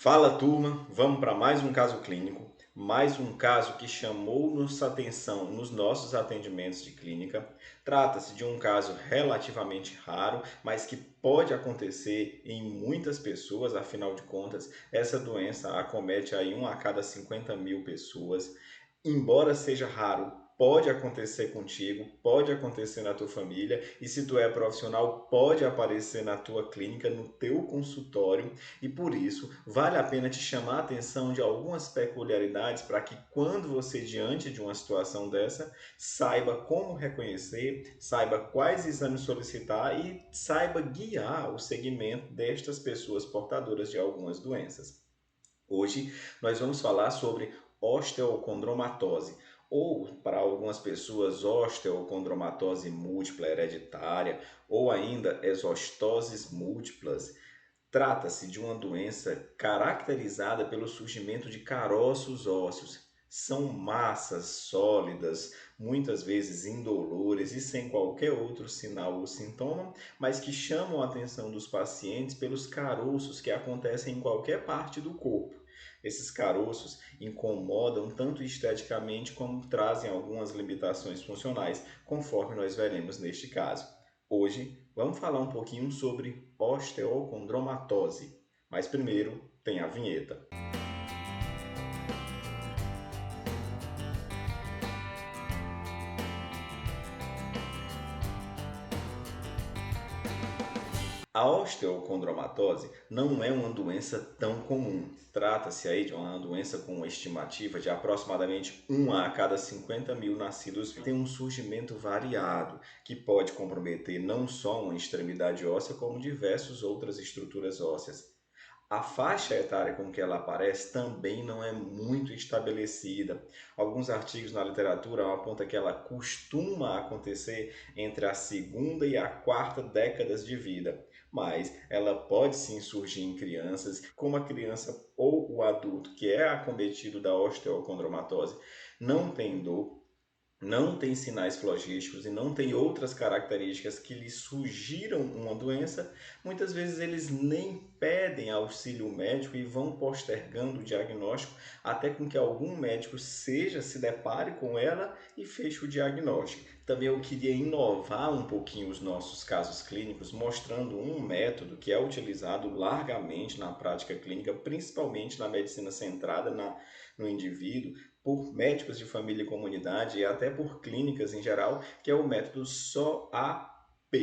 Fala turma, vamos para mais um caso clínico, mais um caso que chamou nossa atenção nos nossos atendimentos de clínica. Trata-se de um caso relativamente raro, mas que pode acontecer em muitas pessoas, afinal de contas, essa doença acomete aí 1 a cada 50 mil pessoas. Embora seja raro, pode acontecer contigo, pode acontecer na tua família e se tu é profissional, pode aparecer na tua clínica, no teu consultório e por isso vale a pena te chamar a atenção de algumas peculiaridades para que quando você diante de uma situação dessa, saiba como reconhecer, saiba quais exames solicitar e saiba guiar o segmento destas pessoas portadoras de algumas doenças. Hoje nós vamos falar sobre osteocondromatose, ou para algumas pessoas osteocondromatose múltipla hereditária, ou ainda exostoses múltiplas. Trata-se de uma doença caracterizada pelo surgimento de caroços ósseos. São massas sólidas, muitas vezes indolores e sem qualquer outro sinal ou sintoma, mas que chamam a atenção dos pacientes pelos caroços que acontecem em qualquer parte do corpo. Esses caroços incomodam tanto esteticamente como trazem algumas limitações funcionais, conforme nós veremos neste caso. Hoje vamos falar um pouquinho sobre osteocondromatose, mas primeiro tem a vinheta. A osteocondromatose não é uma doença tão comum. Trata-se aí de uma doença com uma estimativa de aproximadamente 1 a cada 50 mil nascidos. Tem um surgimento variado, que pode comprometer não só uma extremidade óssea, como diversas outras estruturas ósseas. A faixa etária com que ela aparece também não é muito estabelecida. Alguns artigos na literatura apontam que ela costuma acontecer entre a segunda e a quarta décadas de vida, mas ela pode sim surgir em crianças, como a criança ou o adulto que é acometido da osteocondromatose não tem dor, não tem sinais flogísticos e não tem outras características que lhe sugiram uma doença, muitas vezes eles nem pedem auxílio médico e vão postergando o diagnóstico até com que algum médico se depare com ela e feche o diagnóstico. Também eu queria inovar um pouquinho os nossos casos clínicos, mostrando um método que é utilizado largamente na prática clínica, principalmente na medicina centrada no indivíduo, por médicos de família e comunidade e até por clínicas em geral, que é o método SOAP.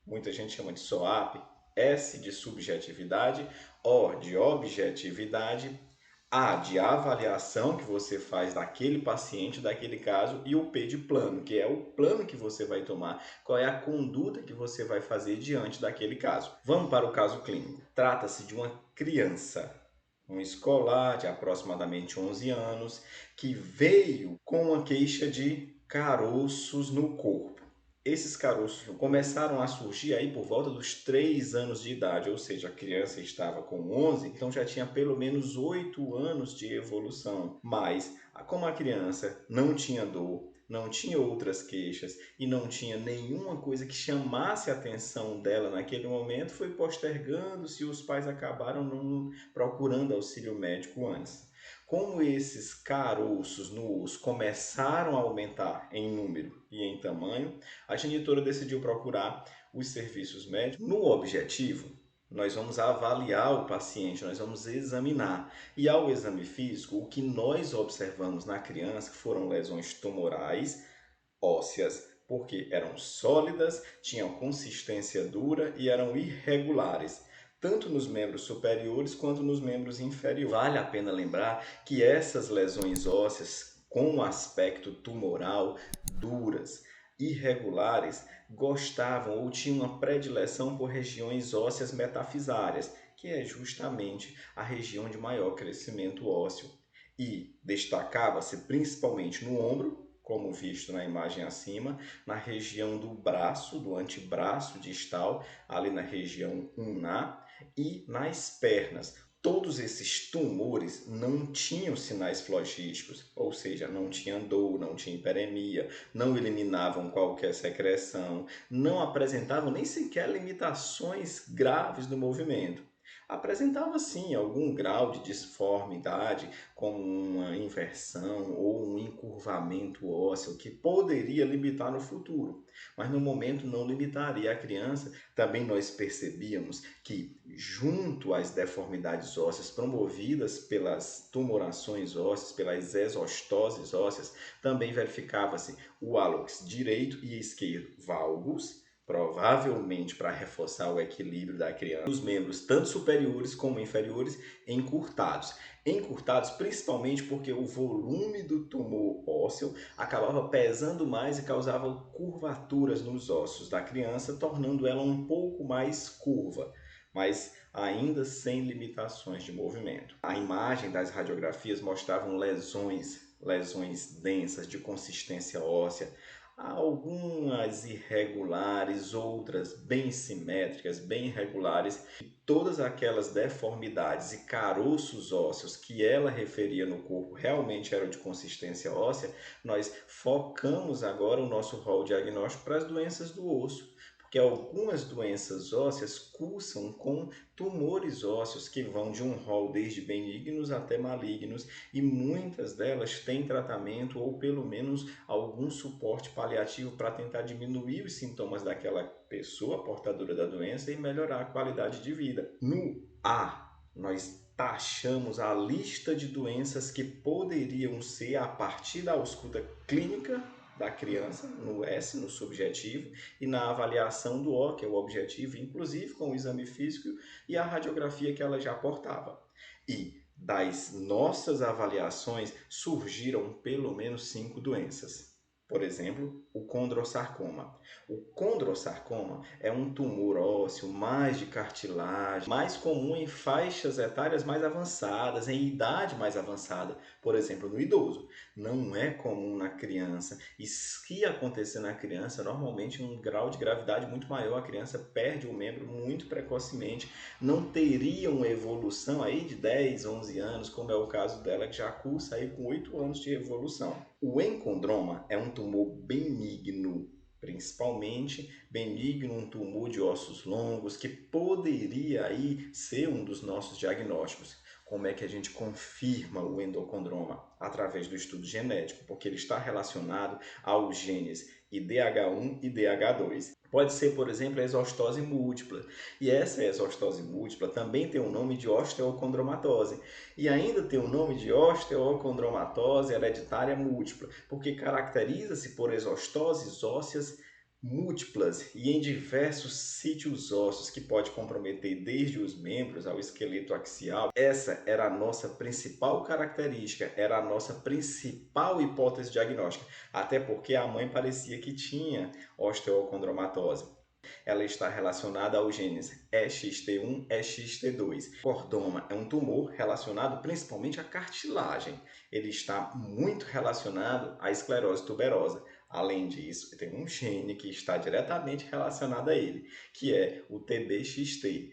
Muita gente chama de SOAP, S de subjetividade, O de objetividade, A de avaliação que você faz daquele paciente, daquele caso, e o P de plano, que é o plano que você vai tomar, qual é a conduta que você vai fazer diante daquele caso. Vamos para o caso clínico. Trata-se de uma criança, um escolar de aproximadamente 11 anos, que veio com uma queixa de caroços no corpo. Esses caroços começaram a surgir aí por volta dos 3 anos de idade, ou seja, a criança estava com 11, então já tinha pelo menos 8 anos de evolução. Mas, como a criança não tinha dor, não tinha outras queixas e não tinha nenhuma coisa que chamasse a atenção dela naquele momento, foi postergando-se e os pais acabaram não procurando auxílio médico antes. Como esses caroços no osso começaram a aumentar em número e em tamanho, a genitora decidiu procurar os serviços médicos. No objetivo, nós vamos avaliar o paciente, nós vamos examinar. E ao exame físico, o que nós observamos na criança foram lesões tumorais, ósseas, porque eram sólidas, tinham consistência dura e eram irregulares, tanto nos membros superiores quanto nos membros inferiores. Vale a pena lembrar que essas lesões ósseas com aspecto tumoral, duras, irregulares, gostavam ou tinham uma predileção por regiões ósseas metafisárias, que é justamente a região de maior crescimento ósseo. E destacava-se principalmente no ombro, como visto na imagem acima, na região do braço, do antebraço distal, ali na região ulnar e nas pernas. Todos esses tumores não tinham sinais flogísticos, ou seja, não tinham dor, não tinha hiperemia, não eliminavam qualquer secreção, não apresentavam nem sequer limitações graves do movimento. apresentava sim algum grau de disformidade, como uma inversão ou um encurvamento ósseo que poderia limitar no futuro, mas no momento não limitaria a criança. Também nós percebíamos que, junto às deformidades ósseas promovidas pelas tumorações ósseas, pelas exostoses ósseas, também verificava-se o hálux direito e esquerdo valgus, provavelmente para reforçar o equilíbrio da criança, os membros tanto superiores como inferiores encurtados. Encurtados principalmente porque o volume do tumor ósseo acabava pesando mais e causava curvaturas nos ossos da criança, tornando ela um pouco mais curva, mas ainda sem limitações de movimento. A imagem das radiografias mostravam lesões densas de consistência óssea, algumas irregulares, outras bem simétricas, bem regulares. E todas aquelas deformidades e caroços ósseos que ela referia no corpo realmente eram de consistência óssea. Nós focamos agora o nosso rol diagnóstico para as doenças do osso, porque algumas doenças ósseas cursam com tumores ósseos que vão de um rol desde benignos até malignos, e muitas delas têm tratamento ou pelo menos algum suporte paliativo para tentar diminuir os sintomas daquela pessoa portadora da doença e melhorar a qualidade de vida. No A, nós taxamos a lista de doenças que poderiam ser a partir da ausculta clínica da criança, no S, no subjetivo, e na avaliação do O, que é o objetivo, inclusive com o exame físico e a radiografia que ela já portava. E das nossas avaliações surgiram pelo menos 5 doenças. Por exemplo, o condrossarcoma. O condrossarcoma é um tumor ósseo mais de cartilagem, mais comum em faixas etárias mais avançadas, em idade mais avançada, por exemplo, no idoso. Não é comum na criança, e se acontecer na criança, normalmente um grau de gravidade muito maior, a criança perde o membro muito precocemente, não teria uma evolução aí de 10, 11 anos, como é o caso dela, que já cursa aí com 8 anos de evolução. O encondroma é um tumor benigno, principalmente benigno, um tumor de ossos longos, que poderia aí ser um dos nossos diagnósticos. Como é que a gente confirma o endocondroma? Através do estudo genético, porque ele está relacionado aos genes IDH1 e DH2. Pode ser, por exemplo, a exostose múltipla. E essa exostose múltipla também tem o nome de osteocondromatose. E ainda tem o nome de osteocondromatose hereditária múltipla, porque caracteriza-se por exostoses ósseas múltiplas e em diversos sítios ósseos, que pode comprometer desde os membros ao esqueleto axial. Essa era a nossa principal característica, era a nossa principal hipótese diagnóstica, até porque a mãe parecia que tinha osteocondromatose. Ela está relacionada aos genes EXT1 e EXT2. Cordoma é um tumor relacionado principalmente à cartilagem. Ele está muito relacionado à esclerose tuberosa. Além disso, tem um gene que está diretamente relacionado a ele, que é o TBXT.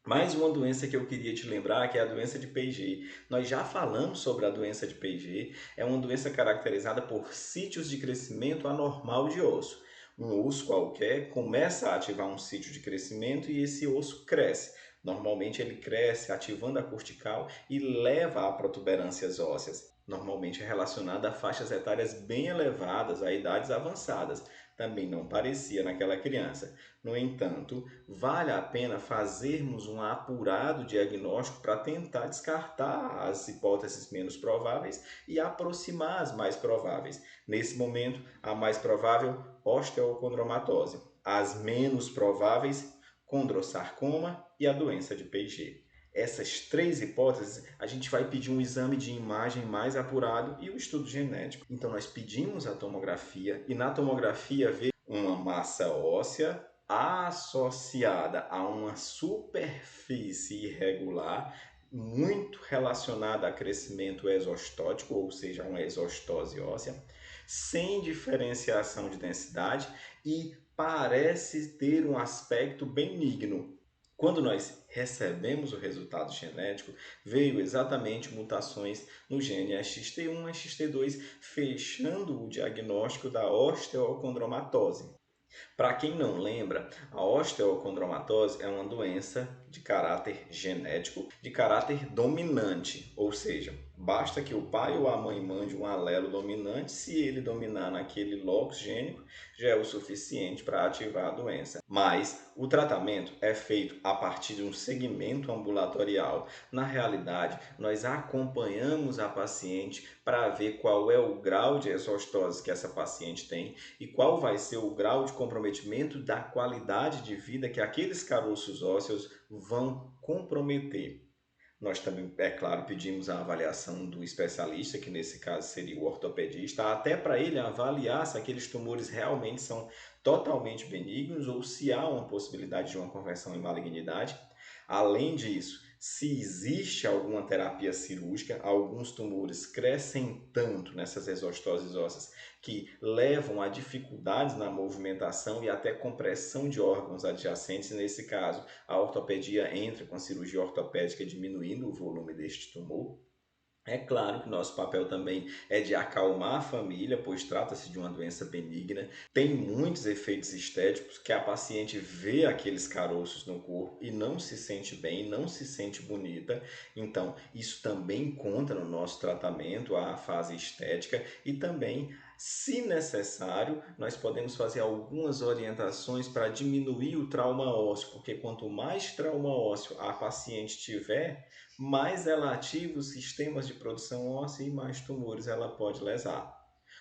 Mais uma doença que eu queria te lembrar, que é a doença de Paget. Nós já falamos sobre a doença de Paget. É uma doença caracterizada por sítios de crescimento anormal de osso. Um osso qualquer começa a ativar um sítio de crescimento e esse osso cresce. Normalmente ele cresce ativando a cortical e leva a protuberâncias ósseas. Normalmente é relacionada a faixas etárias bem elevadas, a idades avançadas. Também não parecia naquela criança. No entanto, vale a pena fazermos um apurado diagnóstico para tentar descartar as hipóteses menos prováveis e aproximar as mais prováveis. Nesse momento, a mais provável, osteocondromatose. As menos prováveis, condrossarcoma e a doença de Paget. Essas 3 hipóteses, a gente vai pedir um exame de imagem mais apurado e o estudo genético. Então, nós pedimos a tomografia e na tomografia veio uma massa óssea associada a uma superfície irregular, muito relacionada a crescimento exostótico, ou seja, uma exostose óssea, sem diferenciação de densidade e parece ter um aspecto benigno. Quando nós recebemos o resultado genético, veio exatamente mutações no gene XT1 e XT2, fechando o diagnóstico da osteocondromatose. Para quem não lembra, a osteocondromatose é uma doença de caráter genético, de caráter dominante, ou seja, basta que o pai ou a mãe mande um alelo dominante, se ele dominar naquele locus gênico, já é o suficiente para ativar a doença. Mas o tratamento é feito a partir de um segmento ambulatorial. Na realidade, nós acompanhamos a paciente para ver qual é o grau de exostose que essa paciente tem e qual vai ser o grau de comprometimento da qualidade de vida que aqueles caroços ósseos vão comprometer. Nós também, é claro, pedimos a avaliação do especialista, que nesse caso seria o ortopedista, até para ele avaliar se aqueles tumores realmente são totalmente benignos ou se há uma possibilidade de uma conversão em malignidade. Além disso, se existe alguma terapia cirúrgica, alguns tumores crescem tanto nessas exostoses ósseas que levam a dificuldades na movimentação e até compressão de órgãos adjacentes. Nesse caso, a ortopedia entra com a cirurgia ortopédica diminuindo o volume deste tumor. É claro que nosso papel também é de acalmar a família, pois trata-se de uma doença benigna. Tem muitos efeitos estéticos que a paciente vê aqueles caroços no corpo e não se sente bem, não se sente bonita. Então, isso também conta no nosso tratamento, a fase estética, e também, se necessário, nós podemos fazer algumas orientações para diminuir o trauma ósseo, porque quanto mais trauma ósseo a paciente tiver, mais ela ativa os sistemas de produção óssea e mais tumores ela pode lesar.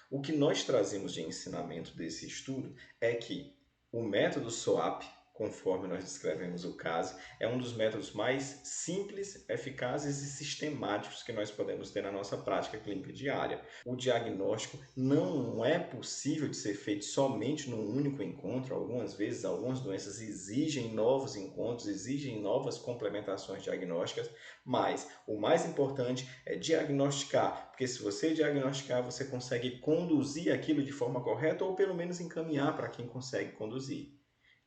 O que nós trazemos de ensinamento desse estudo é que o método SOAP, conforme nós descrevemos o caso, é um dos métodos mais simples, eficazes e sistemáticos que nós podemos ter na nossa prática clínica diária. O diagnóstico não é possível de ser feito somente num único encontro. Algumas vezes, algumas doenças exigem novos encontros, exigem novas complementações diagnósticas, mas o mais importante é diagnosticar, porque se você diagnosticar, você consegue conduzir aquilo de forma correta ou pelo menos encaminhar para quem consegue conduzir.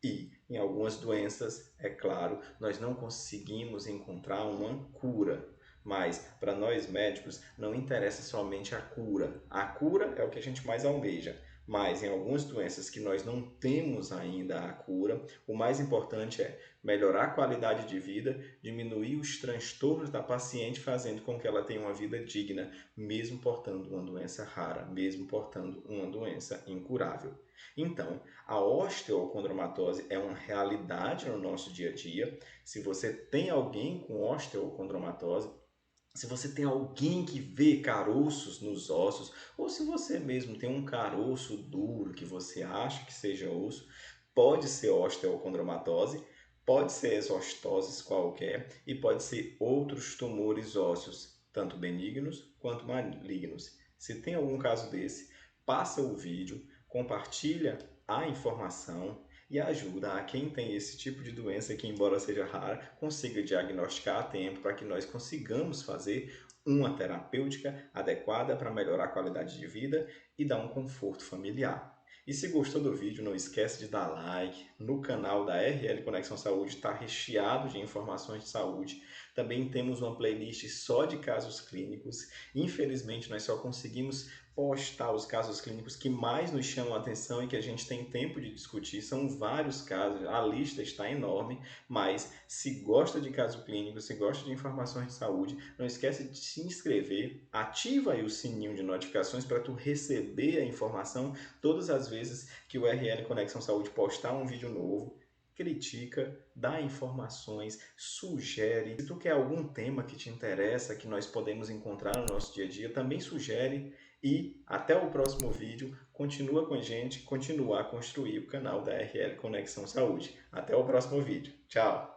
E em algumas doenças, é claro, nós não conseguimos encontrar uma cura. Mas para nós médicos não interessa somente a cura. A cura é o que a gente mais almeja. Mas em algumas doenças que nós não temos ainda a cura, o mais importante é melhorar a qualidade de vida, diminuir os transtornos da paciente, fazendo com que ela tenha uma vida digna, mesmo portando uma doença rara, mesmo portando uma doença incurável. Então, a osteocondromatose é uma realidade no nosso dia a dia. Se você tem alguém com osteocondromatose, se você tem alguém que vê caroços nos ossos, ou se você mesmo tem um caroço duro que você acha que seja osso, pode ser osteocondromatose, pode ser exostoses qualquer e pode ser outros tumores ósseos, tanto benignos quanto malignos. Se tem algum caso desse, passa o vídeo, compartilha a informação e ajuda a quem tem esse tipo de doença que, embora seja rara, consiga diagnosticar a tempo para que nós consigamos fazer uma terapêutica adequada para melhorar a qualidade de vida e dar um conforto familiar. E se gostou do vídeo, não esquece de dar like. No canal da RL Conexão Saúde está recheado de informações de saúde. Também temos uma playlist só de casos clínicos. Infelizmente, nós só conseguimos postar os casos clínicos que mais nos chamam a atenção e que a gente tem tempo de discutir. São vários casos, a lista está enorme, mas se gosta de caso clínico, se gosta de informações de saúde, não esquece de se inscrever, ativa aí o sininho de notificações para tu receber a informação todas as vezes que o RL Conexão Saúde postar um vídeo novo. Critica, dá informações, sugere. Se tu quer algum tema que te interessa, que nós podemos encontrar no nosso dia a dia, também sugere. E até o próximo vídeo. Continua com a gente, continuar a construir o canal da RL Conexão Saúde. Até o próximo vídeo. Tchau!